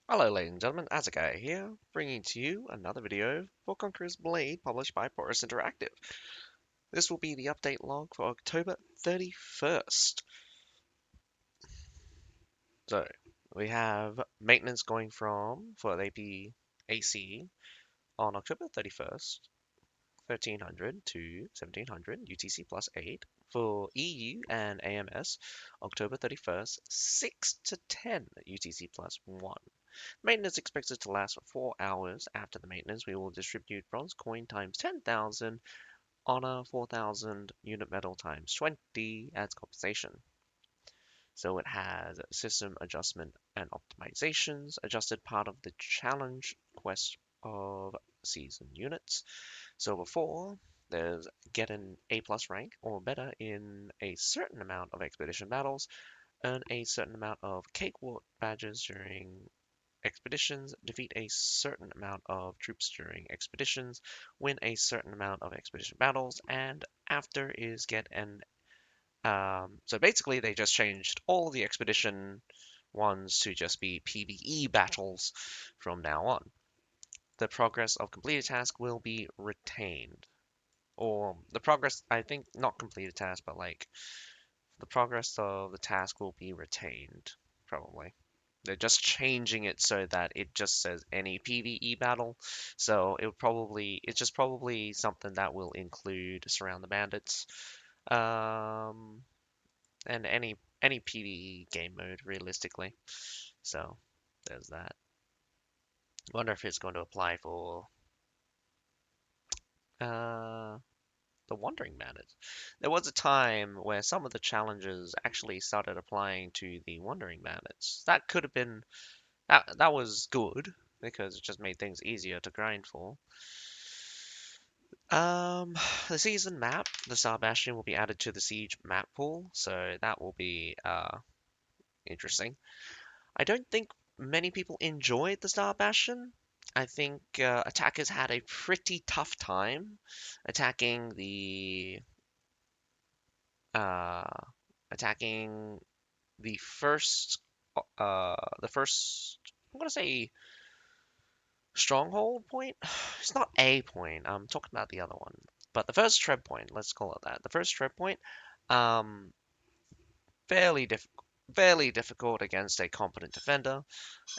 Hello ladies and gentlemen, Azakai here, bringing to you another video for Conqueror's Blade published by Porus Interactive. This will be the update log for October 31st. So, we have maintenance going from, for the AP AC, on October 31st, 1300 to 1700 UTC plus 8. For EU and AMS, October 31st, 6 to 10 UTC plus 1. Maintenance expected to last for 4 hours. After the maintenance, we will distribute bronze coin times 10,000, honor 4,000, unit metal times 20 as compensation. So it has system adjustment and optimizations, adjusted part of the challenge quest of season units. So before, there's get an A plus rank or better in a certain amount of expedition battles, earn a certain amount of cakewalk badges during expeditions, defeat a certain amount of troops during expeditions, win a certain amount of expedition battles, and after is get an. So basically, they just changed all the expedition ones to just be PvE battles from now on. The progress of completed task will be retained. Or the progress, I think, not completed task, but like the progress of the task will be retained, probably. They're just changing it so that it just says any PvE battle. So it's just probably something that will include Surround the Bandits, um, and any PvE game mode realistically. So there's that. Wonder if it's going to apply for uh the Wandering Bandits. There was a time where some of the challenges actually started applying to the Wandering Bandits. That could have been that was good because it just made things easier to grind for. The season map, the Star Bastion will be added to the Siege map pool, so that will be interesting. I don't think many people enjoyed the Star Bastion. I think attackers had a pretty tough time attacking uh, attacking the first the first I'm gonna say stronghold point. It's not a point. I'm talking about the other one. But the first tread point, let's call it that. The first tread point, um, fairly difficult. Fairly difficult against a competent defender,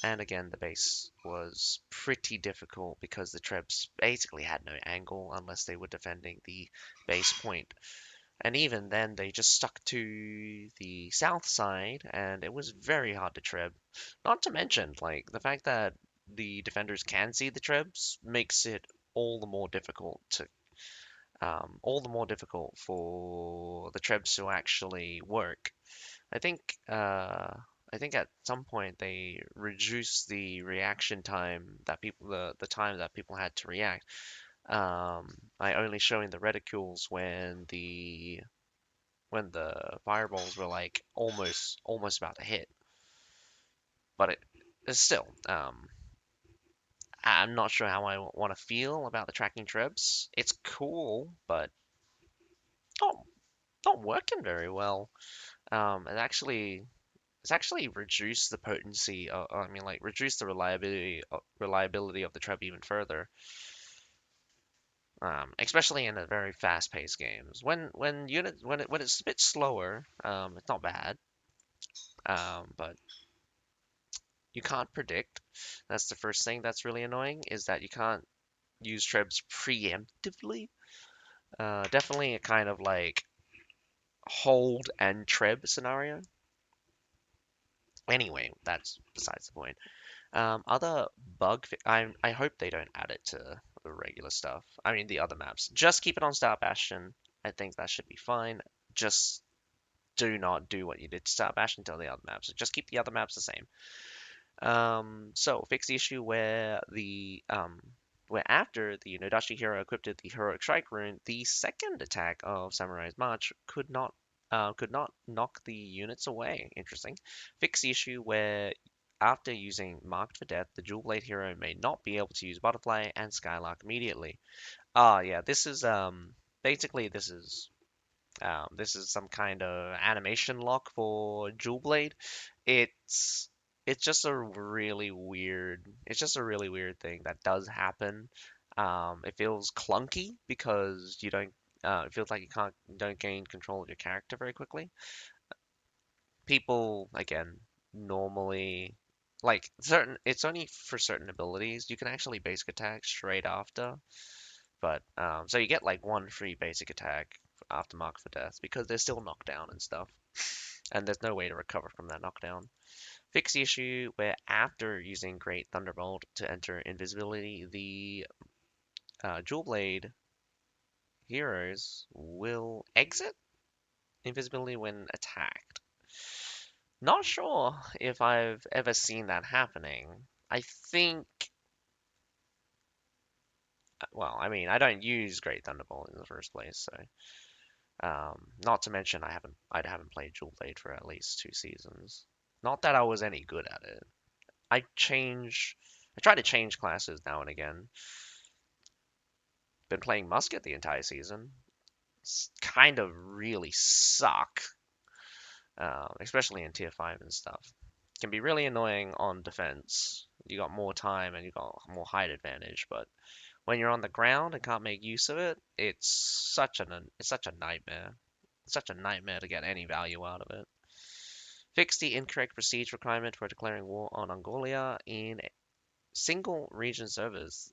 and again the base was pretty difficult because the trebs basically had no angle unless they were defending the base point. And even then, they just stuck to the south side, and it was very hard to treb. Not to mention, like, the fact that the defenders can see the trebs makes it all the more difficult to, all the more difficult for the trebs to actually work. I think, I think at some point they reduced the reaction time that the time that people had to react, by only showing the reticules when the fireballs were like almost about to hit. But it's still, I'm not sure how I want to feel about the tracking trebs. It's cool, but not not working very well. It's actually reduced the potency. I mean, like reduced the reliability of the treb even further. Especially in a very fast-paced games. When it's a bit slower, it's not bad. But you can't predict. That's the first thing that's really annoying is that you can't use trebs preemptively. Definitely a kind of like hold and treb scenario. Anyway, that's besides the point. Other I hope they don't add it to the regular stuff. I mean the other maps. Just keep it on Star Bastion. I think that should be fine. Just do not do what you did to Star Bastion to the other maps. Just keep the other maps the same. So fix the issue where after the Nodashi hero equipped the heroic strike rune, the second attack of Samurai's March could not knock the units away. Interesting. Fix the issue where after using Marked for Death, the Dual Blade hero may not be able to use Butterfly and Skylark immediately. Ah, yeah, this is basically this is some kind of animation lock for Dual Blade. It's it's just a really weird thing that does happen. It feels clunky because you don't it feels like don't gain control of your character very quickly. People again normally like certain it's only for certain abilities. You can actually basic attack straight after, but so you get like one free basic attack after Mark for Death because they're still knocked down and stuff, and there's no way to recover from that knockdown. Fix the issue where after using Great Thunderbolt to enter invisibility, the Jewel Blade heroes will exit invisibility when attacked. Not sure if I've ever seen that happening. I think, well, I mean, I don't use Great Thunderbolt in the first place, so not to mention I haven't played Jewel Blade for at least 2 seasons. Not that I was any good at it. I try to change classes now and again. Been playing Musket the entire season. It's kind of really suck, especially in Tier 5 and stuff. Can be really annoying on defense. You got more time and you got more height advantage, but when you're on the ground and can't make use of it, it's such a nightmare. It's such a nightmare to get any value out of it. Fix the incorrect prestige requirement for declaring war on Mongolia in single region servers,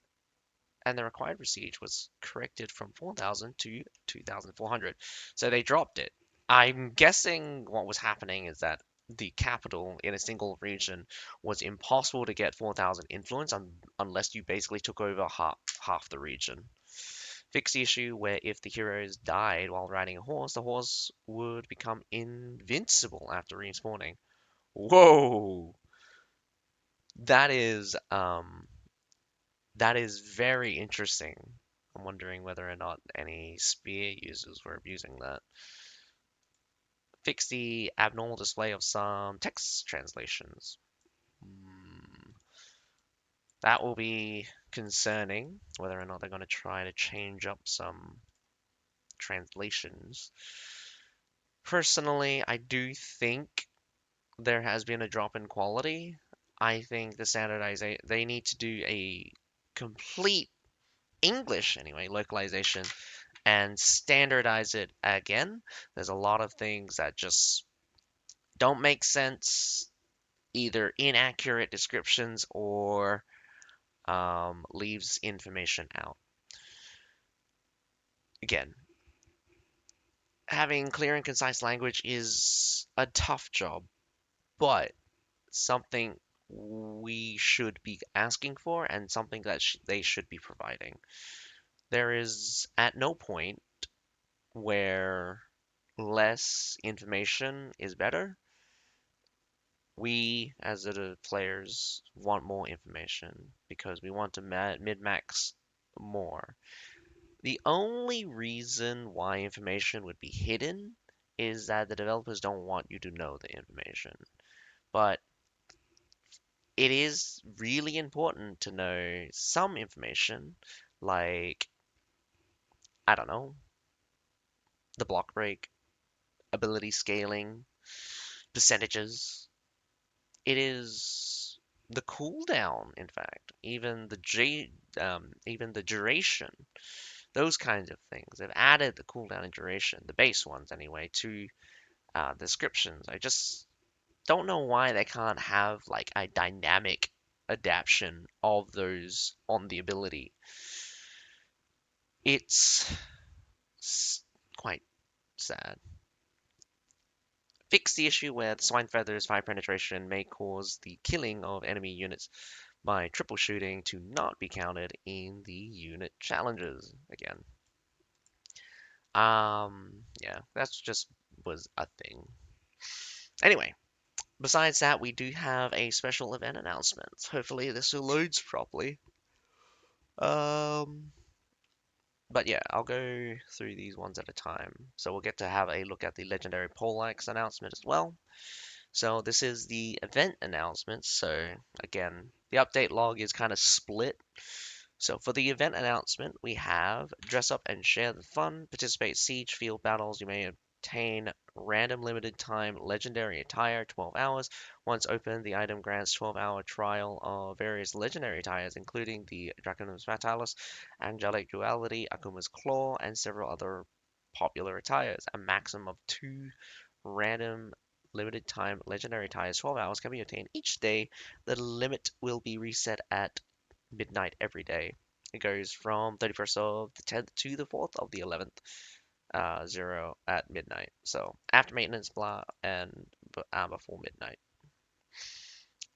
and the required prestige was corrected from 4,000 to 2,400. So they dropped it. I'm guessing what was happening is that the capital in a single region was impossible to get 4,000 influence unless you basically took over half the region. Fix the issue where if the heroes died while riding a horse, the horse would become invincible after respawning. Whoa! That is that is very interesting. I'm wondering whether or not any spear users were abusing that. Fix the abnormal display of some text translations. Hmm, that will be concerning, whether or not they're going to try to change up some translations. Personally, I do think there has been a drop in quality. I think the standardization, they need to do a complete English anyway, localization and standardize it again. There's a lot of things that just don't make sense, either inaccurate descriptions or leaves information out. Again, having clear and concise language is a tough job, but something we should be asking for and something that they should be providing. There is at no point where less information is better. We, as the players, want more information because we want to mid-max more. The only reason why information would be hidden is that the developers don't want you to know the information. But it is really important to know some information, like, I don't know, the block break, ability scaling, percentages. It is the cooldown, in fact, even the duration, those kinds of things. They've added the cooldown and duration, the base ones anyway, to descriptions. I just don't know why they can't have like a dynamic adaptation of those on the ability. It's quite sad. Fix the issue where the Swine Feather's fire penetration may cause the killing of enemy units by triple shooting to not be counted in the unit challenges again. Yeah, that's just was a thing. Anyway, besides that, we do have a special event announcement. Hopefully this loads properly. Um, but yeah, I'll go through these ones at a time. So we'll get to have a look at the legendary Poleaxe announcement as well. So this is the event announcement. So again, the update log is kind of split. So for the event announcement, we have dress up and share the fun, participate in siege field battles. You may obtain random limited time legendary attire, 12 hours. Once opened, the item grants 12-hour trial of various legendary attires, including the Draconus Fatalis, Angelic Duality, Akuma's Claw, and several other popular attires. A maximum of 2 random limited time legendary attires, 12 hours, can be obtained each day. The limit will be reset at midnight every day. It goes from 31st of the 10th to the 4th of the 11th, 0 at midnight. So after maintenance, blah, and before midnight.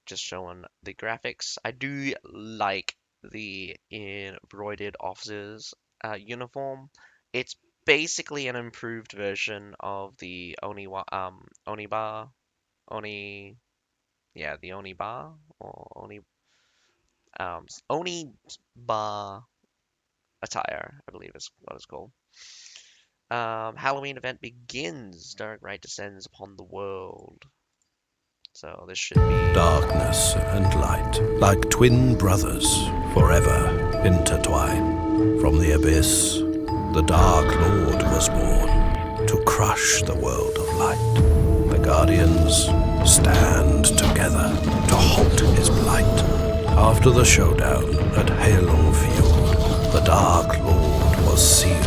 Just showing the graphics. I do like the embroidered officer's uniform. It's basically an improved version of the Oniba, Oni, yeah, the Oniba or Oniba attire, I believe is what it's called. Halloween event begins. Dark night descends upon the world. So this should be. Darkness and light, like twin brothers, forever intertwined. From the abyss, the Dark Lord was born to crush the world of light. The Guardians stand together to halt his blight. After the showdown at Halon Field, the Dark Lord was sealed.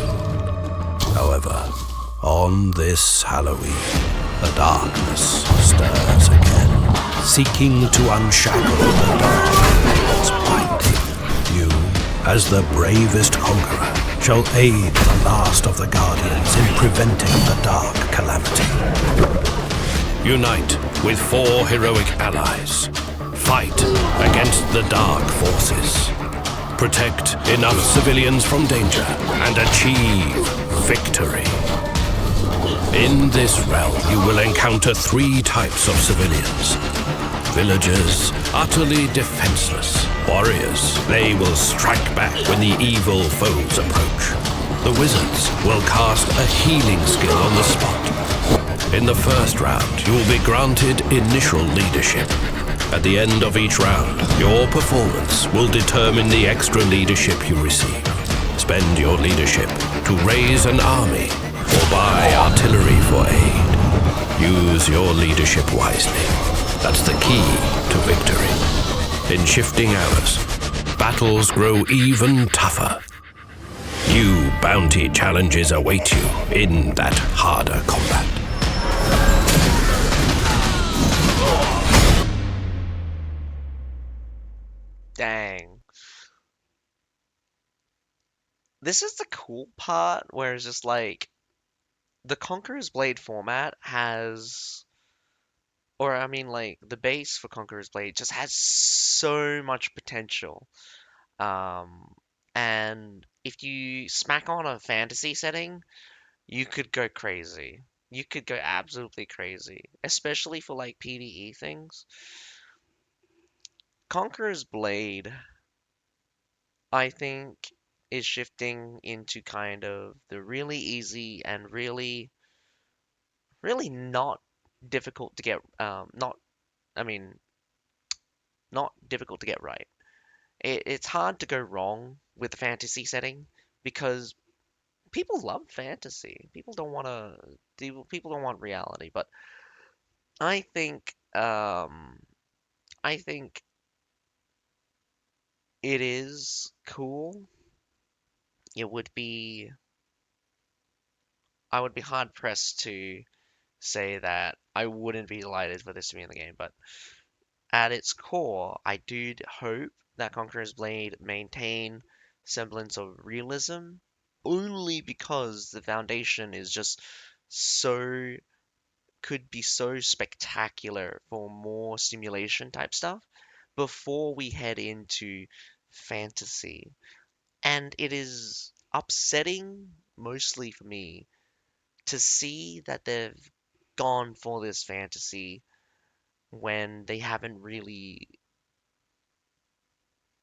However, on this Halloween, the darkness stirs again, seeking to unshackle the Dark Lord's binding. You, as the bravest conqueror, shall aid the last of the Guardians in preventing the Dark Calamity. Unite with 4 heroic allies. Fight against the Dark Forces. Protect enough civilians from danger and achieve victory. In this realm, you will encounter 3 types of civilians. Villagers, utterly defenseless. Warriors, they will strike back when the evil foes approach. The wizards will cast a healing skill on the spot. In the first round, you will be granted initial leadership. At the end of each round, your performance will determine the extra leadership you receive. Spend your leadership to raise an army or buy artillery for aid. Use your leadership wisely. That's the key to victory. In shifting hours, battles grow even tougher. New bounty challenges await you in that harder combat. Dang. This is the cool part where it's just like the Conqueror's Blade format has, or I mean, like the base for Conqueror's Blade just has so much potential. Um, and if you smack on a fantasy setting, you could go crazy. You could go absolutely crazy, especially for like PvE things. Conqueror's Blade, I think, is shifting into kind of the really easy and really not difficult to get, not, I mean, not difficult to get right. It's hard to go wrong with the fantasy setting because people love fantasy. People don't want reality. But I think, I think it is cool. It would be, I would be hard pressed to say that I wouldn't be delighted for this to be in the game. But at its core, I do hope that Conqueror's Blade maintain semblance of realism, only because the foundation is just so could be so spectacular for more simulation type stuff before we head into fantasy. And it is upsetting, mostly for me, to see that they've gone for this fantasy when they haven't really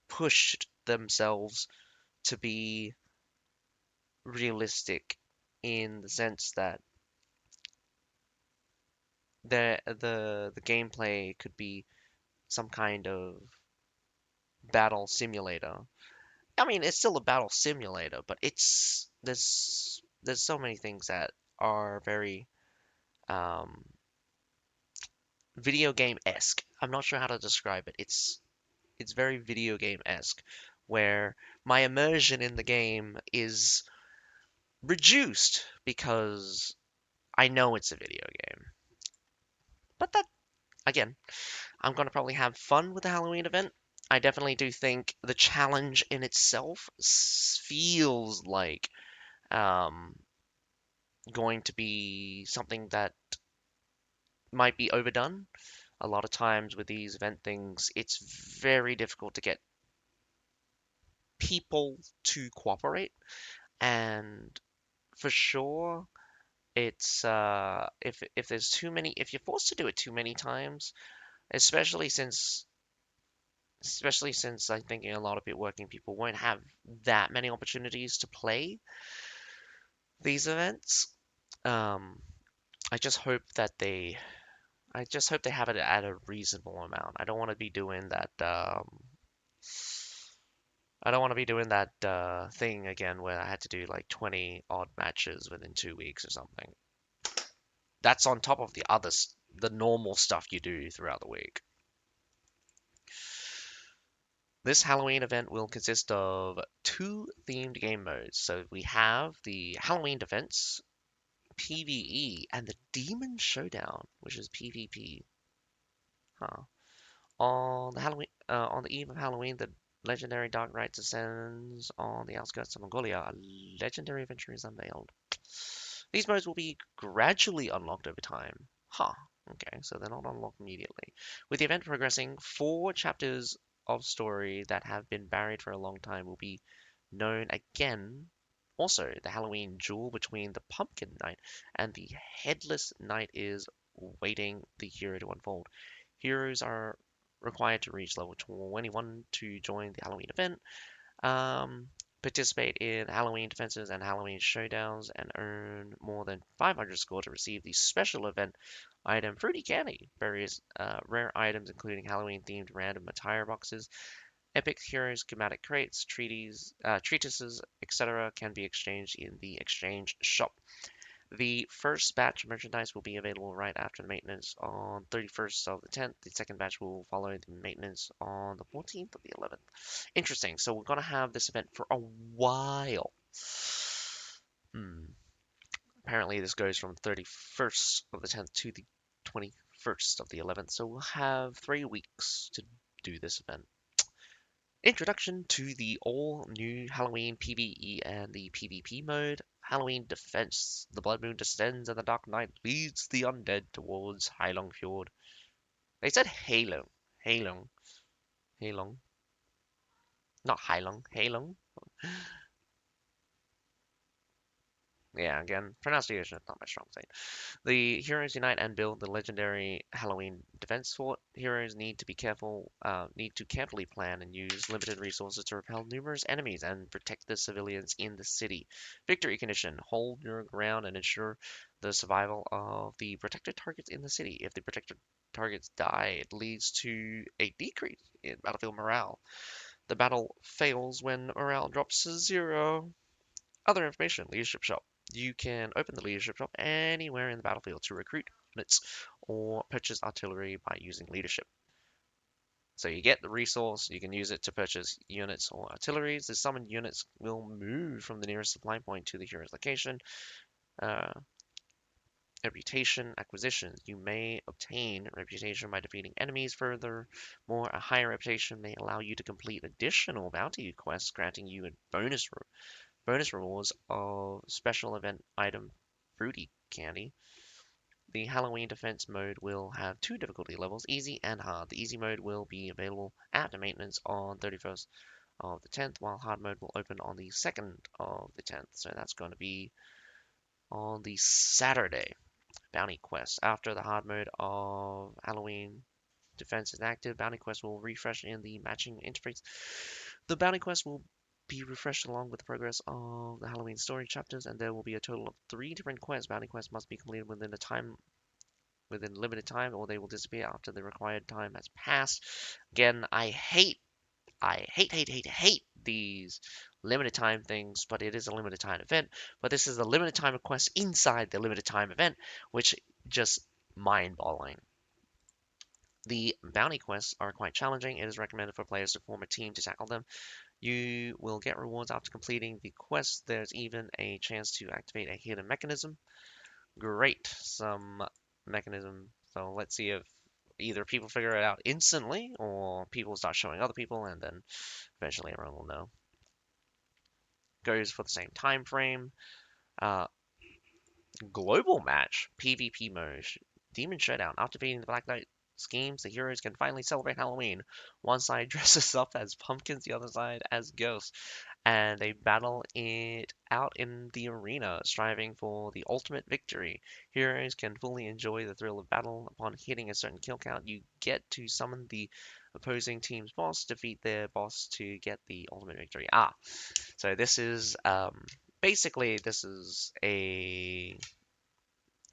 pushed themselves to be realistic in the sense that the gameplay could be some kind of battle simulator. I mean, it's still a battle simulator, but it's there's so many things that are very um, video game-esque. I'm not sure how to describe it. It's very video game-esque, where my immersion in the game is reduced because I know it's a video game. But that, again, I'm gonna probably have fun with the Halloween event. I definitely do think the challenge in itself feels like um, going to be something that might be overdone. A lot of times with these event things, it's very difficult to get people to cooperate, and for sure, it's if there's too many, if you're forced to do it too many times, especially since I'm thinking a lot of working people won't have that many opportunities to play these events. Um, I just hope that I just hope they have it at a reasonable amount. I don't want to be doing that. I don't want to be doing that thing again where I had to do like 20 odd matches within 2 weeks or something. That's on top of the normal stuff you do throughout the week. This Halloween event will consist of two themed game modes. So we have the Halloween Defense PvE and the Demon Showdown, which is PvP. Huh. On the eve of Halloween, the legendary Dark Knight descends on the outskirts of Mongolia. A legendary adventure is unveiled. These modes will be gradually unlocked over time. Huh. Okay, so they're not unlocked immediately. With the event progressing, four chapters of story that have been buried for a long time will be known again. Also, the Halloween duel between the Pumpkin Knight and the Headless Knight is waiting the hero to unfold. Heroes are required to reach level 21 to join the Halloween event. Um, Participate in Halloween defenses and Halloween showdowns and earn more than 500 score to receive the special event item Fruity Candy. Various rare items, including Halloween themed random attire boxes, epic heroes, schematic crates, treatises, etc., can be exchanged in the exchange shop. The first batch of merchandise will be available right after the maintenance on 31st of the 10th. The second batch will follow the maintenance on the 14th of the 11th. Interesting. So we're going to have this event for a while. Hmm. Apparently this goes from 31st of the 10th to the 21st of the 11th. So we'll have 3 weeks to do this event. Introduction to the all-new Halloween PvE and the PvP mode. Halloween Defense. The blood moon descends and the dark night leads the undead towards Heilong Fjord. They said Halong. Halong. Halong. Not Heilong. Halong. Yeah, again, pronunciation is not my strong side. The heroes unite and build the legendary Halloween defense fort. Heroes need to carefully plan and use limited resources to repel numerous enemies and protect the civilians in the city. Victory condition: hold your ground and ensure the survival of the protected targets in the city. If the protected targets die, it leads to a decrease in battlefield morale. The battle fails when morale drops to zero. Other information, leadership shop. You can open the leadership shop anywhere in the battlefield to recruit units or purchase artillery by using leadership. So you get the resource, you can use it to purchase units or artilleries. The summoned units will move from the nearest supply point to the hero's location. Uh, Reputation acquisition. You may obtain reputation by defeating enemies. Furthermore, a higher reputation may allow you to complete additional bounty quests, granting you a bonus rewards of special event item Fruity Candy. The Halloween defense mode will have two difficulty levels, easy and hard. The easy mode will be available after maintenance on 31st of the 10th, while hard mode will open on the 2nd of the 10th. So that's going to be on the Saturday. Bounty quest. After the hard mode of Halloween defense is active, bounty quest will refresh in the matching interface. The bounty quest will be refreshed along with the progress of the Halloween story chapters, and there will be a total of 3 different quests. Bounty quests must be completed within limited time, or they will disappear after the required time has passed. Again, I hate these limited time things, but it is a limited time event. But this is a limited time quest inside the limited time event, which just mind-boggling. The bounty quests are quite challenging. It is recommended for players to form a team to tackle them. You will get rewards after completing the quest. There's even a chance to activate a hidden mechanism. Great, some mechanism. So let's see if either people figure it out instantly or people start showing other people and then eventually everyone will know. Goes for the same time frame. Uh, Global match, PvP mode, Demon Showdown. After beating the Black Knight schemes, the heroes can finally celebrate Halloween. One side dresses up as pumpkins, the other side as ghosts, and they battle it out in the arena, striving for the ultimate victory. Heroes can fully enjoy the thrill of battle. Upon hitting a certain kill count, you get to summon the opposing team's boss, defeat their boss to get the ultimate victory. So basically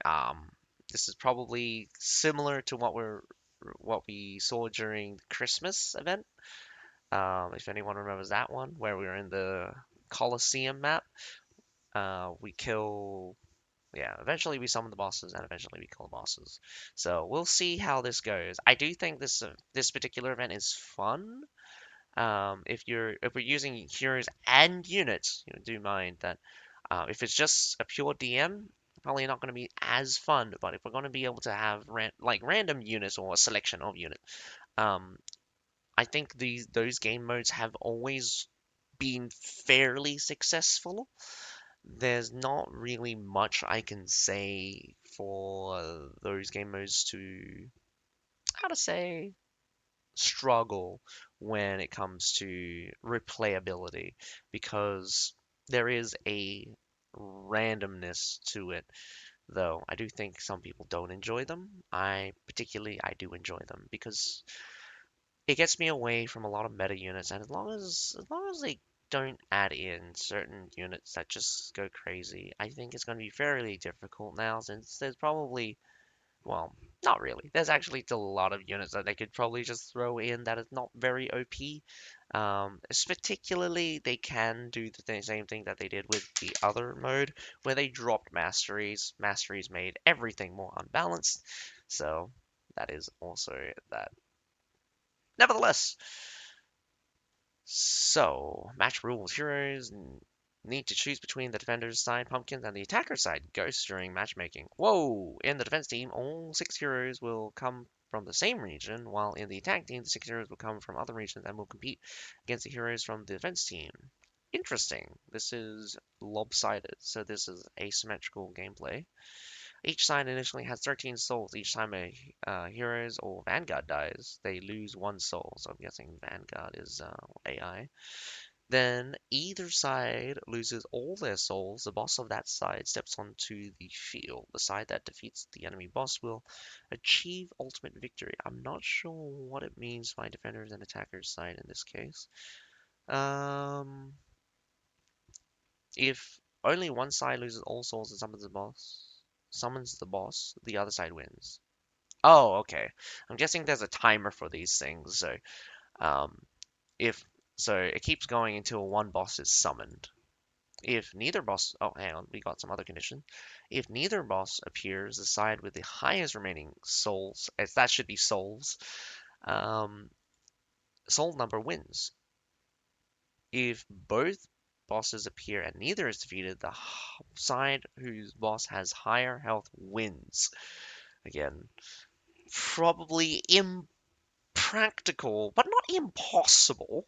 um, this is probably similar to what we saw during the Christmas event. If anyone remembers that one, where we were in the Colosseum map, we kill. Yeah, eventually we summon the bosses, and eventually we kill the bosses. So we'll see how this goes. I do think this particular event is fun. If we're using heroes and units, do mind that if it's just a pure DM, probably not going to be as fun. But if we're going to be able to have random units or a selection of units, um, I think those game modes have always been fairly successful. There's not really much I can say for those game modes to, how to say, struggle when it comes to replayability because there is a randomness to it, though I do think some people don't enjoy them. I do enjoy them because it gets me away from a lot of meta units, and as long as they don't add in certain units that just go crazy, I think it's going to be fairly difficult now since there's probably, well, not really. There's actually still a lot of units that they could probably just throw in that is not very OP. Particularly, they can do the same thing that they did with the other mode, where they dropped masteries. Masteries made everything more unbalanced. So that is also that. Nevertheless, so, match rules. Heroes need to choose between the defender's side, pumpkins, and the attacker's side, ghosts, during matchmaking. Whoa! In the defense team, all 6 heroes will come from the same region, while in the attack team, the 6 heroes will come from other regions and will compete against the heroes from the defense team. Interesting. This is lopsided, so this is asymmetrical gameplay. Each side initially has 13 souls. Each time a heroes or Vanguard dies, they lose 1 soul. So I'm guessing Vanguard is AI. Then either side loses all their souls. The boss of that side steps onto the field. The side that defeats the enemy boss will achieve ultimate victory. I'm not sure what it means by defenders and attackers side in this case. Um, if only one side loses all souls and summons the boss, the other side wins. Oh, okay. I'm guessing there's a timer for these things. So, um, if it keeps going until one boss is summoned. If neither boss, oh, hang on, we got some other condition. If neither boss appears, the side with the highest remaining souls, as that should be souls, um, soul number wins. If both bosses appear and neither is defeated, the side whose boss has higher health wins. Again, probably impractical, but not impossible.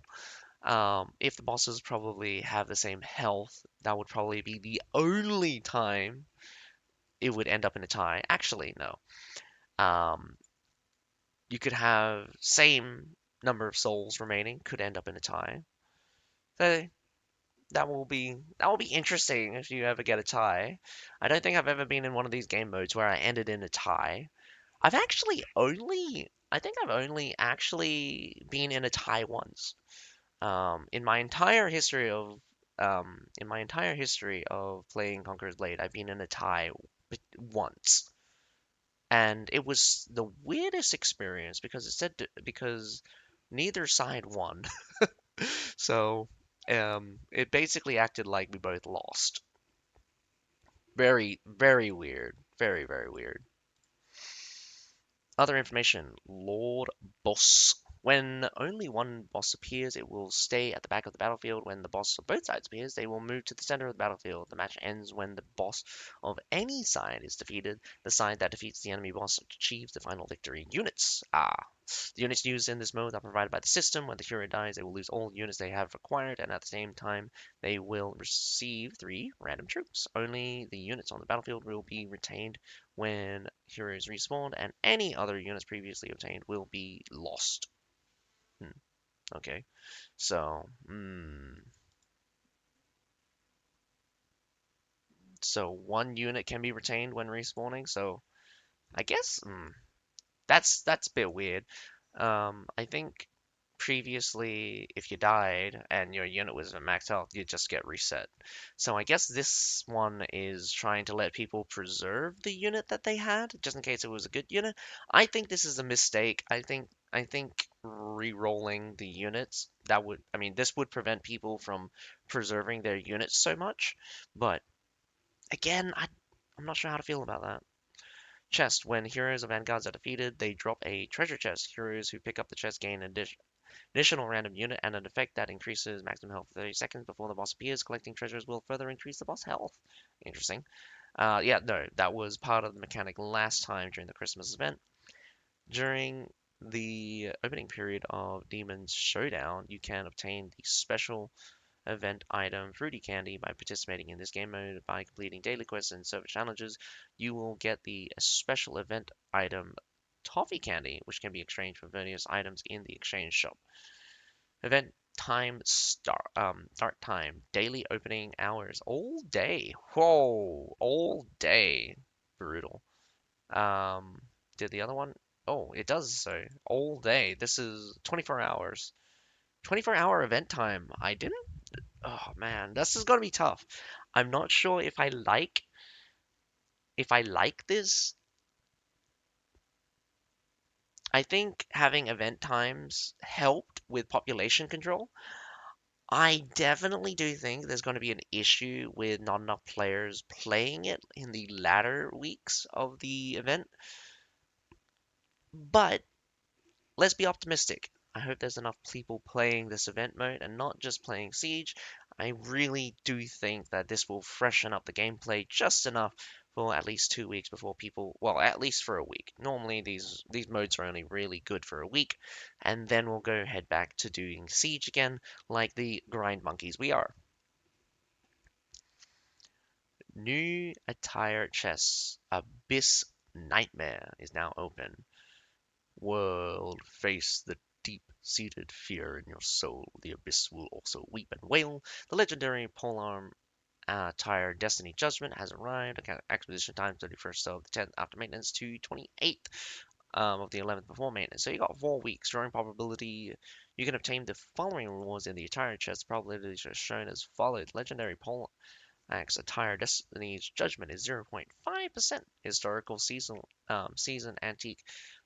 If the bosses probably have the same health, that would probably be the only time it would end up in a tie. Actually, no. Um, you could have same number of souls remaining, could end up in a tie. So that will be interesting if you ever get a tie. I don't think I've ever been in one of these game modes where I ended in a tie. I think I've only actually been in a tie once. In my entire history of playing Conqueror's Blade, I've been in a tie once, and it was the weirdest experience because because neither side won. So, it basically acted like we both lost. Very, very weird. Very, very weird. Other information, Lord Boss. When only one boss appears, it will stay at the back of the battlefield. When the boss of both sides appears, they will move to the center of the battlefield. The match ends when the boss of any side is defeated. The side that defeats the enemy boss achieves the final victory. Units. The units used in this mode are provided by the system. When the hero dies, they will lose all units they have acquired, and at the same time, they will receive 3 random troops. Only the units on the battlefield will be retained when heroes respawn, and any other units previously obtained will be lost. Hmm, okay, so one unit can be retained when respawning. So I guess that's a bit weird. I think previously, if you died and your unit was at max health, you just get reset. So I guess this one is trying to let people preserve the unit that they had, just in case it was a good unit. I think this is a mistake. I think re-rolling the units that would, I mean, this would prevent people from preserving their units so much. But again, I'm not sure how to feel about that. Chest. When heroes of vanguards are defeated, they drop a treasure chest. Heroes who pick up the chest gain additional random unit and an effect that increases maximum health for 30 seconds before the boss appears. Collecting treasures will further increase the boss health. Interesting. Yeah, no, that was part of the mechanic last time during the Christmas event. During the opening period of Demon's Showdown, you can obtain the special event item Fruity Candy by participating in this game mode. By completing daily quests and server challenges, you will get the special event item Toffee Candy, which can be exchanged for various items in the exchange shop. Event time start time daily opening hours all day. Whoa, all day. Brutal. Um, did the other one? Oh, it does so all day. This is 24 hours. 24-hour event time. I didn't. Oh man, this is gonna be tough. I'm not sure if I like this. I think having event times helped with population control. I definitely do think there's going to be an issue with not enough players playing it in the latter weeks of the event. But let's be optimistic. I hope there's enough people playing this event mode and not just playing Siege. I really do think that this will freshen up the gameplay just enough for at least 2 weeks before people, well, at least for a week. Normally these modes are only really good for a week, and then we'll go head back to doing Siege again, like the grind monkeys we are. New attire chests. Abyss Nightmare is now open. World, face the deep-seated fear in your soul. The abyss will also weep and wail. The legendary polearm attire Destiny Judgment has arrived. Acquisition time 31st of the 10th after maintenance to 28th of the 11th before maintenance. So you got 4 weeks. Drawing probability. You can obtain the following rewards in the attire chest. Probabilities are shown as follows. Legendary pole Axe attire Destiny's Judgment is 0.5%. Historical season antique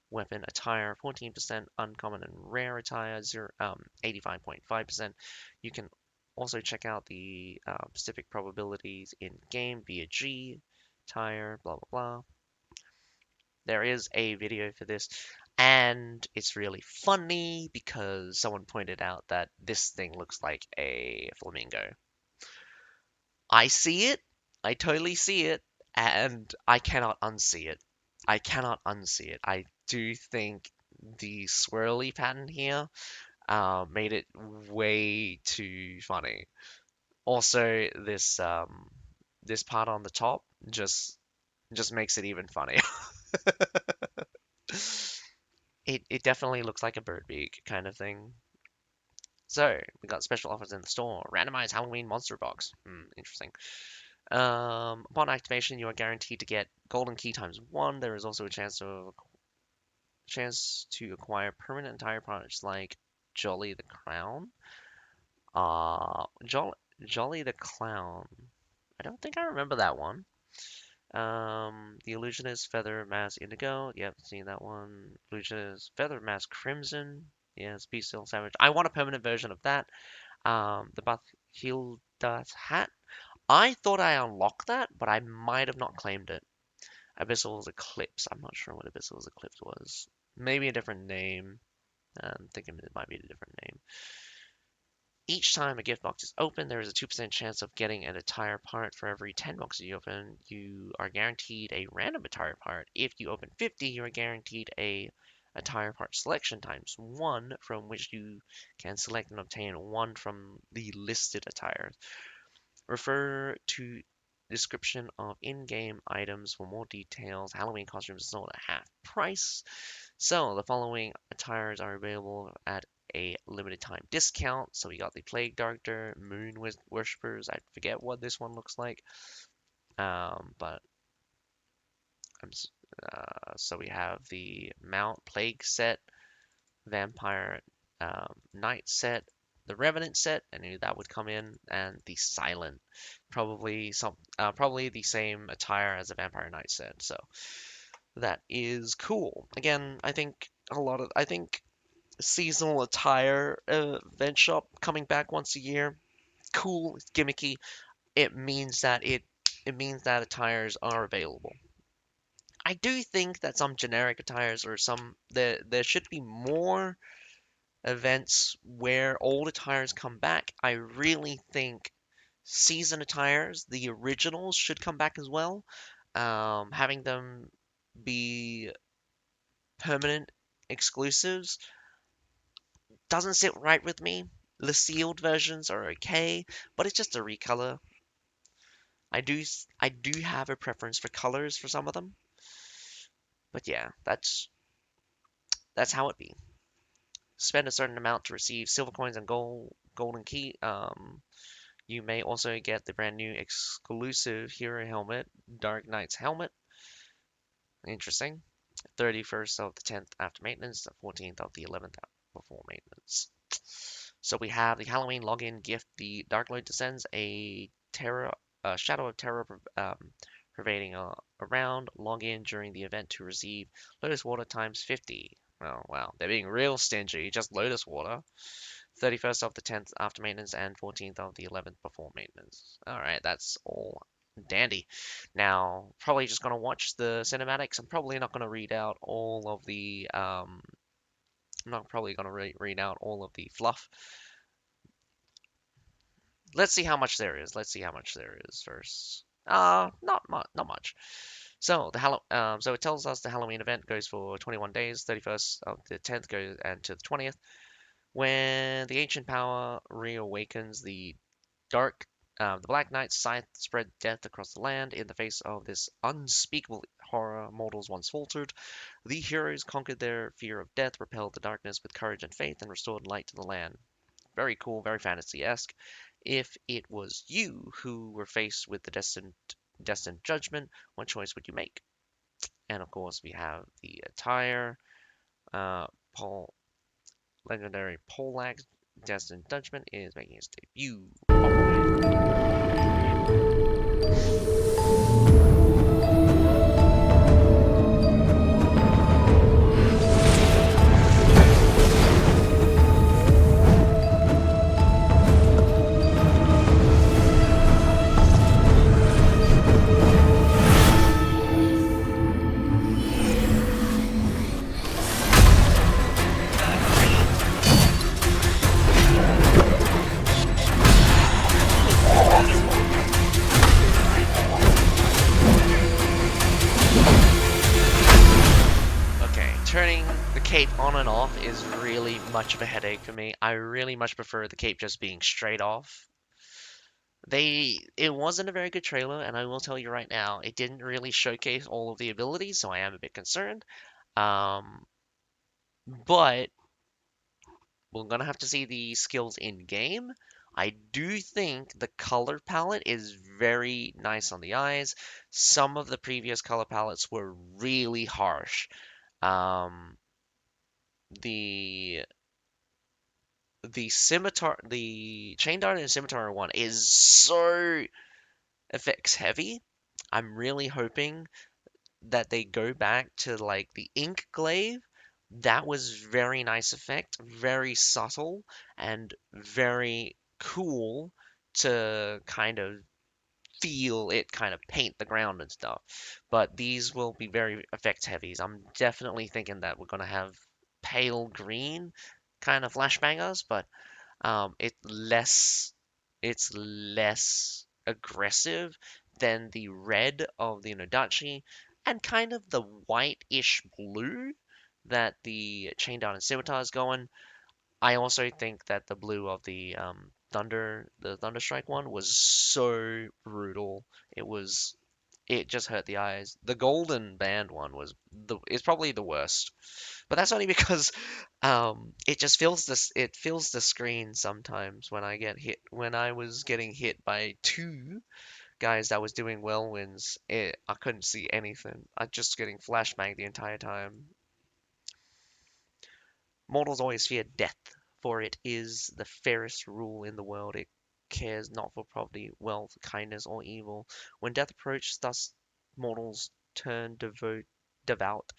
weapon attire 14%. Uncommon and rare attire 85.5%. You can also check out the specific probabilities in game via G attire blah blah blah. There is a video for this, and it's really funny because someone pointed out that this thing looks like a flamingo. I see it. I totally see it, and I cannot unsee it. I cannot unsee it. I do think the swirly pattern here made it way too funny. Also, this part on the top just makes it even funnier. It definitely looks like a bird beak kind of thing. So we got special offers in the store. Randomized Halloween monster box. Interesting. Upon activation, you are guaranteed to get golden key times 1. There is also a chance to acquire permanent entire products like Jolly the Clown. Jolly the Clown. I don't think I remember that one. The Illusionist Feather Mask Indigo. Yep, seen that one. Illusionist Feather Mask Crimson. Yes, Be Still Savage. I want a permanent version of that. The Bathilda's Hat. I thought I unlocked that, but I might have not claimed it. Abyssal's Eclipse. I'm not sure what Abyssal's Eclipse was. Maybe a different name. I'm thinking it might be a different name. Each time a gift box is opened, there is a 2% chance of getting an attire part. For every 10 boxes you open, you are guaranteed a random attire part. If you open 50, you are guaranteed a attire part selection times 1, from which you can select and obtain 1 from the listed attires. Refer to description of in-game items for more details. Halloween costumes sold at half price. So the following attires are available at a limited time discount. So we got the Plague Doctor, Moon Worshippers. I forget what this one looks like. But so we have the Mount Plague set, Vampire Knight set, the Revenant set, I knew that would come in, and the Silent, probably the same attire as a Vampire Knight set. So that is cool. Again, I think seasonal attire event shop coming back once a year, cool, it's gimmicky. It means that attires are available. I do think that some generic attires or there should be more events where old attires come back. I really think season attires, the originals, should come back as well. Having them be permanent exclusives doesn't sit right with me. The sealed versions are okay, but it's just a recolor. I do have a preference for colors for some of them, but yeah, that's how it be. Spend a certain amount to receive silver coins and golden key. You may also get the brand new exclusive hero helmet, Dark Knight's helmet. Interesting. 31st of the 10th after maintenance, the 14th of the 11th before maintenance. So we have the Halloween login gift. The Dark Lord descends, a shadow of terror pervading around. Log in during the event to receive Lotus Water times 50. Oh, wow. They're being real stingy. Just Lotus Water. 31st of the 10th after maintenance and 14th of the 11th before maintenance. Alright, that's all dandy. Now, probably just going to watch the cinematics. I'm probably not going to read out all of the, I'm not probably going to read out all of the fluff. Let's see how much there is. Let's see how much there is first. Not much. So so it tells us the Halloween event goes for 21 days. 31st of the 10th goes and to the 20th. When the ancient power reawakens, the Black Knight's scythe spread death across the land. In the face of this unspeakable horror, mortals once faltered. The heroes conquered their fear of death, repelled the darkness with courage and faith, and restored light to the land. Very cool, very fantasy-esque. If it was you who were faced with the destined judgment, what choice would you make? And of course, we have the attire. Paul Legendary Poleaxe Destined Judgment is making its debut. Okay, turning the cape on and off is really much of a headache for me. I really much prefer the cape just being straight off. It wasn't a very good trailer, and I will tell you right now, it didn't really showcase all of the abilities, so I am a bit concerned. Um, but we're gonna have to see the skills in game. I do think the color palette is very nice on the eyes. Some of the previous color palettes were really harsh. Um, the the chain dart and scimitar one is so effects heavy. I'm really hoping that they go back to like the ink glaive. That was very nice effect, very subtle and very cool to kind of feel it kind of paint the ground and stuff. But these will be very effects heavies. I'm definitely thinking that we're gonna have pale green kind of flashbangers, but it's less aggressive than the red of the Nodachi and kind of the whitish blue that the Chain Down and Scimitar is going. I also think that the blue of the the Thunderstrike one was so brutal. It just hurt the eyes. The golden band one was the is probably the worst, but that's only because it just fills the screen sometimes when I get hit when I was getting hit by two guys that was doing whirlwinds. I couldn't see anything. I just getting flashbanged the entire time. Mortals always fear death, for it is the fairest rule in the world. It cares not for poverty, wealth, kindness, or evil. When death approaches, thus mortals turn devout,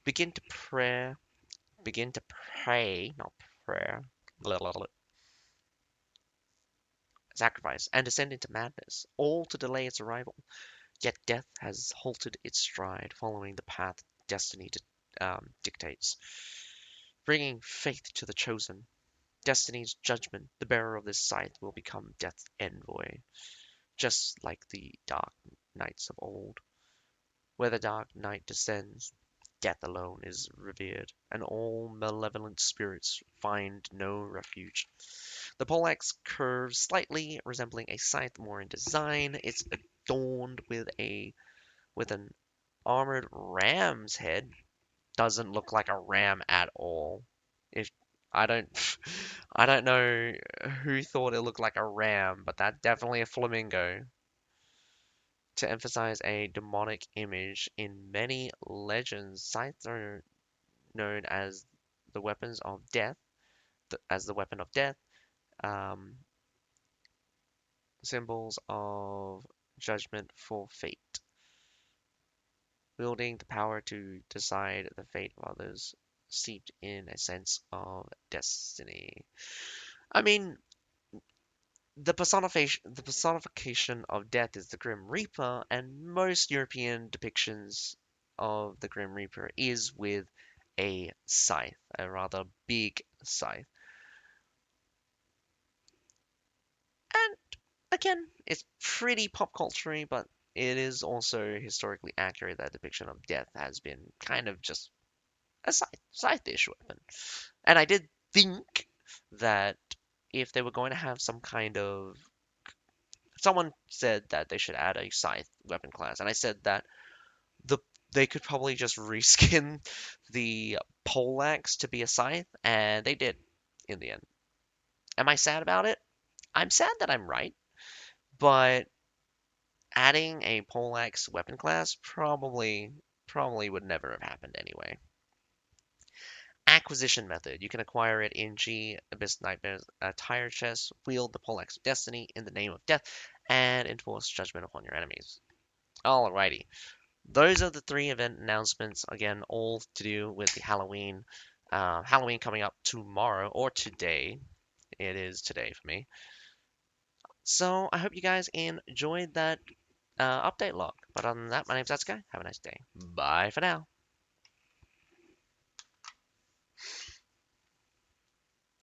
begin to pray, begin to pray, not prayer, blah, blah, blah, sacrifice, and descend into madness, all to delay its arrival. Yet death has halted its stride, following the path destiny dictates, bringing faith to the chosen. Destiny's judgment, the bearer of this scythe will become death's envoy, just like the dark knights of old. Where the dark night descends, death alone is revered, and all malevolent spirits find no refuge. The poleaxe curves slightly, resembling a scythe more in design. It's adorned with an armored ram's head. Doesn't look like a ram at all. If I don't I don't know who thought it looked like a ram, but that's definitely a flamingo. To emphasize a demonic image, in many legends, scythes are known as the weapons of death, as the weapon of death, um, symbols of judgment for fate, wielding the power to decide the fate of others, steeped in a sense of destiny. I mean, the personification of death is the Grim Reaper, and most European depictions of the Grim Reaper is with a scythe, a rather big scythe. And again, it's pretty pop culture but it is also historically accurate that depiction of death has been kind of just a scythe-ish weapon. And I did think that if they were going to have some kind of someone said that they should add a scythe weapon class, and I said that the they could probably just reskin the poleaxe to be a scythe, and they did in the end. Am I sad about it? I'm sad that I'm right, but adding a poleaxe weapon class probably would never have happened anyway. Acquisition method. You can acquire it in G Abyss Nightmare's tire chest, wield the poleaxe of destiny in the name of death, and enforce judgment upon your enemies. Alrighty. Those are the three event announcements. Again, all to do with the Halloween. Halloween coming up tomorrow or today. It is today for me. So I hope you guys enjoyed that update log. But other than that, my name's Satsuki. Have a nice day. Bye for now.